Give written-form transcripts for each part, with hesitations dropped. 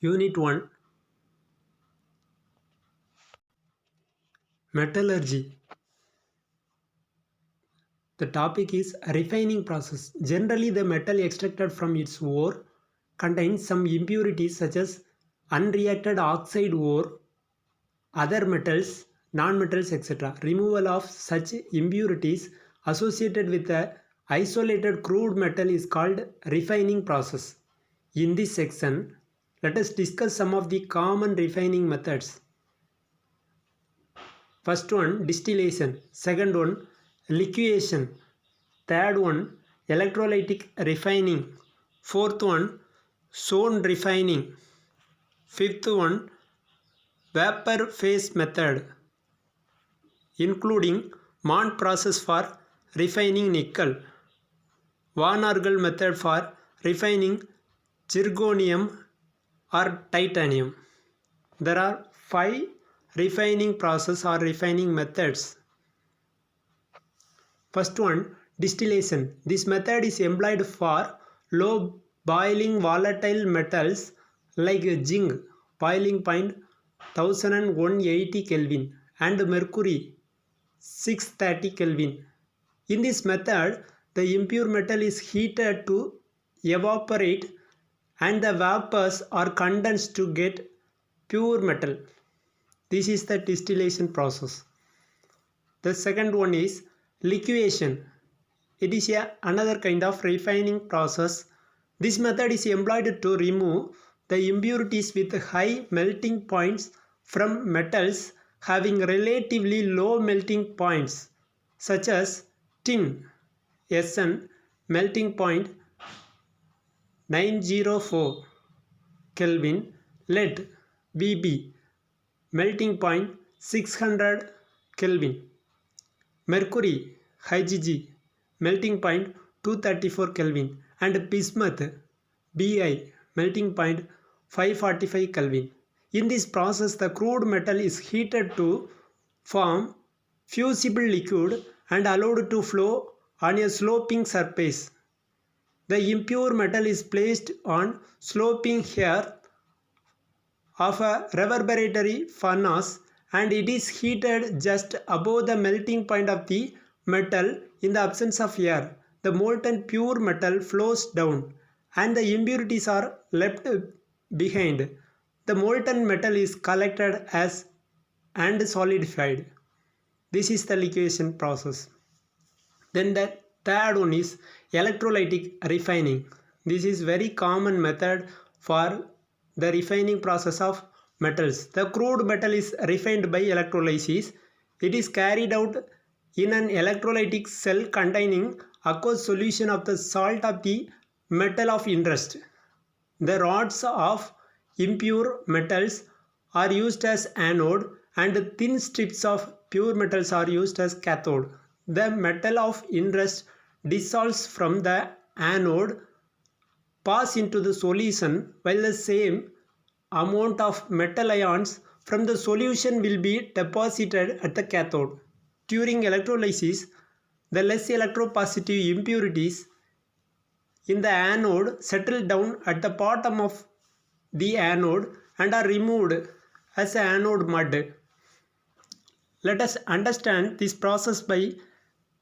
Unit 1 Metallurgy. The topic is refining process. Generally, the metal extracted from its ore contains some impurities such as unreacted oxide ore, other metals, non-metals, etc. Removal of such impurities associated with the isolated crude metal is called refining process. In this section, let us discuss some of the common refining methods. First one, distillation. Second one, liquefaction. Third one, electrolytic refining. Fourth one, zone refining. Fifth one, vapor phase method, including Mond process for refining nickel, Van Argel method for refining zirconium or titanium. There are 5 refining process or refining methods. First one, distillation. This method is employed for low boiling volatile metals like zinc, boiling point 1180 Kelvin, and mercury 630 Kelvin. In this method, the impure metal is heated to evaporate and the vapors are condensed to get pure metal. This is the distillation process. The second one is liquefaction. It is another kind of refining process. This method is employed to remove the impurities with high melting points from metals having relatively low melting points, such as tin, Sn, melting point 904 Kelvin, lead, Bb, melting point 600 Kelvin, mercury, Hg, melting point 234 Kelvin, and bismuth, Bi, melting point 545 Kelvin. In this process, the crude metal is heated to form fusible liquid and allowed to flow on a sloping surface. The impure metal is placed on sloping hearth of a reverberatory furnace and it is heated just above the melting point of the metal. In the absence of air, the molten pure metal flows down and the impurities are left behind. The molten metal is collected as and solidified. This is the liquefaction process. Then the third one is electrolytic refining. This is very common method for the refining process of metals. The crude metal is refined by electrolysis. It is carried out in an electrolytic cell containing aqueous solution of the salt of the metal of interest. The rods of impure metals are used as anode and thin strips of pure metals are used as cathode. The metal of interest dissolves from the anode, pass into the solution, while the same amount of metal ions from the solution will be deposited at the cathode. During electrolysis, the less electropositive impurities in the anode settle down at the bottom of the anode and are removed as anode mud. Let us understand this process by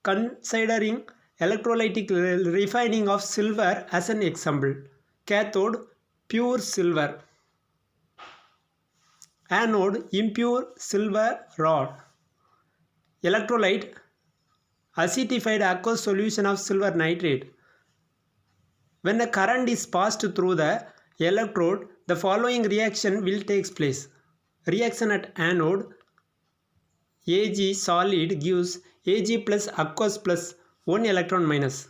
considering electrolytic refining of silver as an example. Cathode, pure silver. Anode, impure silver rod. Electrolyte, acetified aqueous solution of silver nitrate. When a current is passed through the electrode, the following reaction will take place. Reaction at anode, Ag solid gives Ag plus aqueous plus 1 electron minus.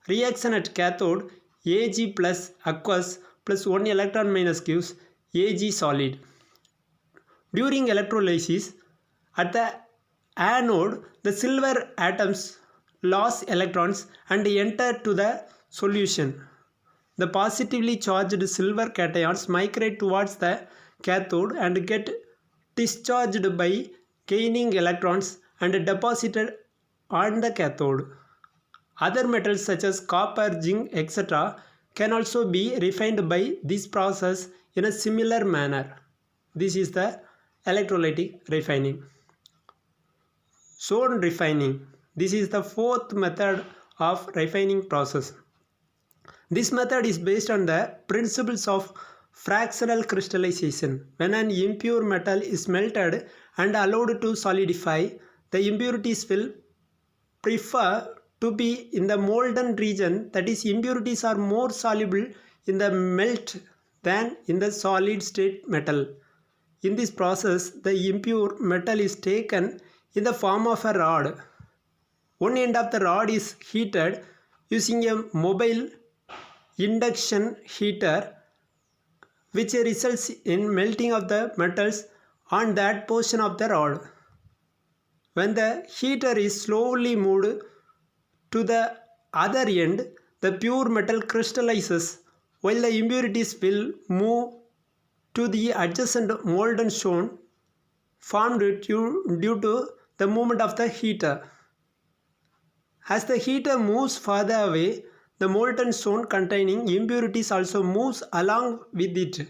Reaction at cathode, Ag plus aqueous plus 1 electron minus gives Ag solid. During electrolysis, at the anode, the silver atoms lose electrons and enter to the solution. The positively charged silver cations migrate towards the cathode and get discharged by gaining electrons and deposited on the cathode. Other metals such as copper, zinc, etc. can also be refined by this process in a similar manner. This is the electrolytic refining. Zone refining. This is the fourth method of refining process. This method is based on the principles of fractional crystallization. When an impure metal is melted and allowed to solidify, the impurities will prefer to be in the molten region, that is, impurities are more soluble in the melt than in the solid state metal. In this process, the impure metal is taken in the form of a rod. One end of the rod is heated using a mobile induction heater, which results in melting of the metals on that portion of the rod. When the heater is slowly moved to the other end, the pure metal crystallizes, while the impurities will move to the adjacent molten zone formed due to the movement of the heater. As the heater moves further away, the molten zone containing impurities also moves along with it.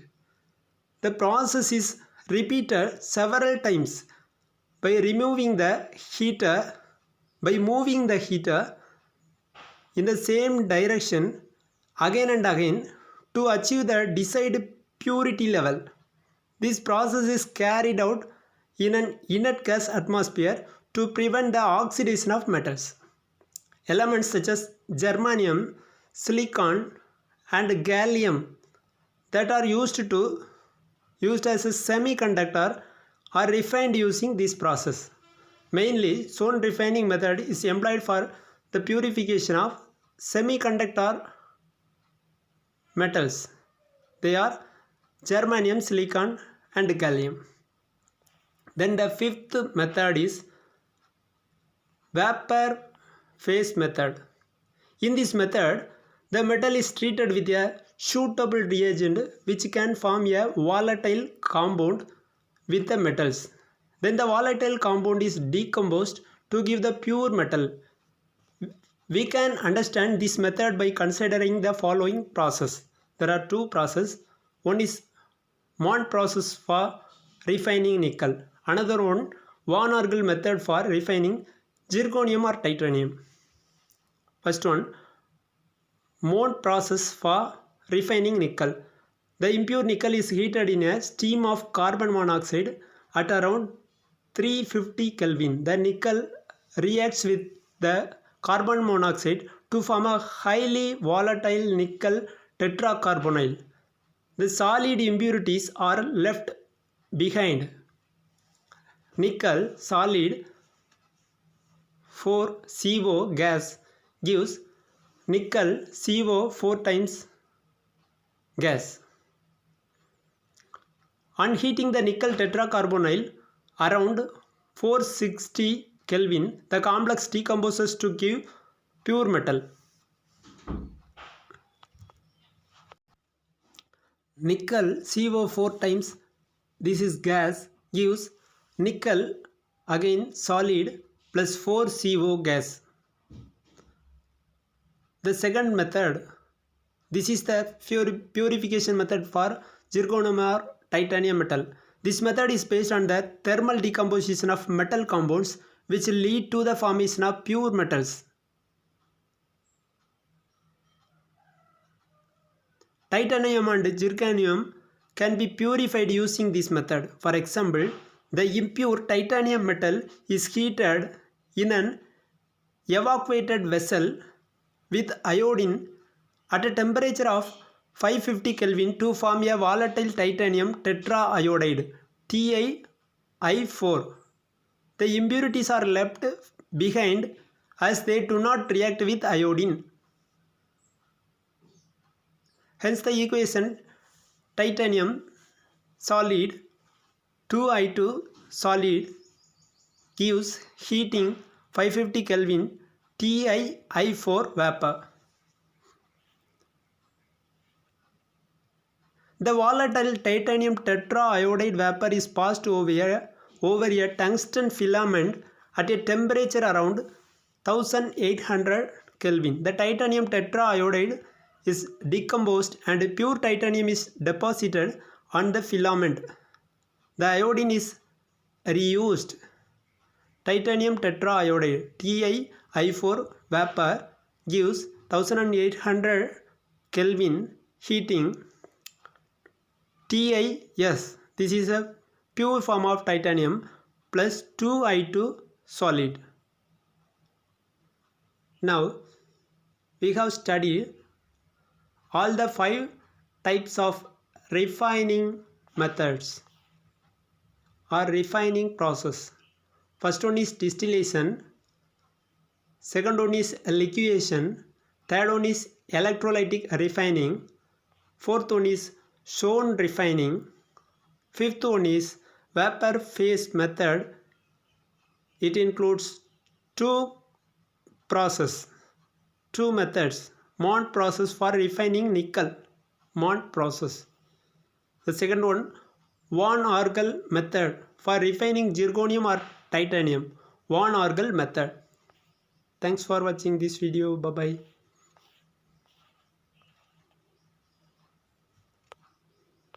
The process is repeated several times by moving the heater in the same direction again and again to achieve the desired purity level. This process is carried out in an inert gas atmosphere to prevent the oxidation of metals. Elements such as germanium, silicon, and gallium that are used as a semiconductor are refined using this process. Mainly, zone refining method is employed for the purification of semiconductor metals. They are germanium, silicon, and gallium. Then the fifth method is vapor phase method. In this method, the metal is treated with a suitable reagent which can form a volatile compound with the metals. Then the volatile compound is decomposed to give the pure metal. We can understand this method by considering the following process. There are two processes. One is Mond process for refining nickel. Another one, Van Orgel method for refining zirconium or titanium. First one, Mond process for refining nickel. The impure nickel is heated in a steam of carbon monoxide at around 350 Kelvin. The nickel reacts with the carbon monoxide to form a highly volatile nickel tetracarbonyl. The solid impurities are left behind. Nickel solid 4CO gas gives nickel CO 4 times gas. On heating the nickel tetracarbonyl around 460 Kelvin, the complex decomposes to give pure metal. Nickel CO 4 times, this is gas, gives nickel again solid plus 4CO gas. The second method, this is the purification method for zirconium or titanium metal. This method is based on the thermal decomposition of metal compounds which lead to the formation of pure metals. Titanium and zirconium can be purified using this method. For example, the impure titanium metal is heated in an evacuated vessel with iodine at a temperature of 550 Kelvin to form a volatile titanium tetraiodide TiI4. The impurities are left behind as they do not react with iodine. Hence the equation titanium solid 2I2 solid gives heating 550 Kelvin TiI4 vapor. The volatile titanium tetraiodide vapor is passed over a tungsten filament at a temperature around 1800 Kelvin. The titanium tetraiodide is decomposed and pure titanium is deposited on the filament. The iodine is reused. Titanium tetraiodide TiI4 vapor gives 1800 Kelvin heating. TiS, this is a pure form of titanium, plus 2I2 solid. Now we have studied all the 5 types of refining methods or refining process. First one is distillation, second one is liquefaction, third one is electrolytic refining, fourth one is zone refining, fifth one is vapor phase method. It includes two methods. Mont process for refining nickel, Mont process. The second one, Van Orgel method for refining zirconium or titanium, Van Orgel method. Thanks for watching this video. Bye bye.